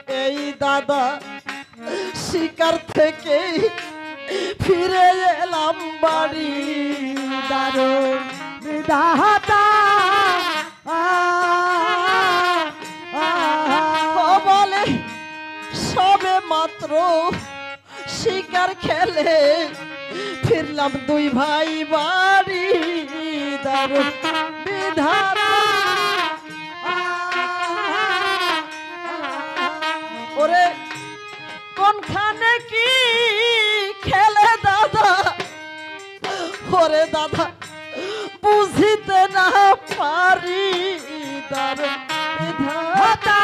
এই দাদা শিকার থেকে ফিরে এলাম বাড়ি। দারুণ বিধাতা ও বলে সবে মাত্র শিকার খেলে ফিরলাম দুই ভাই বাড়ি। দারুণ বিধাতা ওরে কোনখানে কি খেলে দাদা, ওরে দাদা বুঝিতে না পারি। দারুণ বিধাতা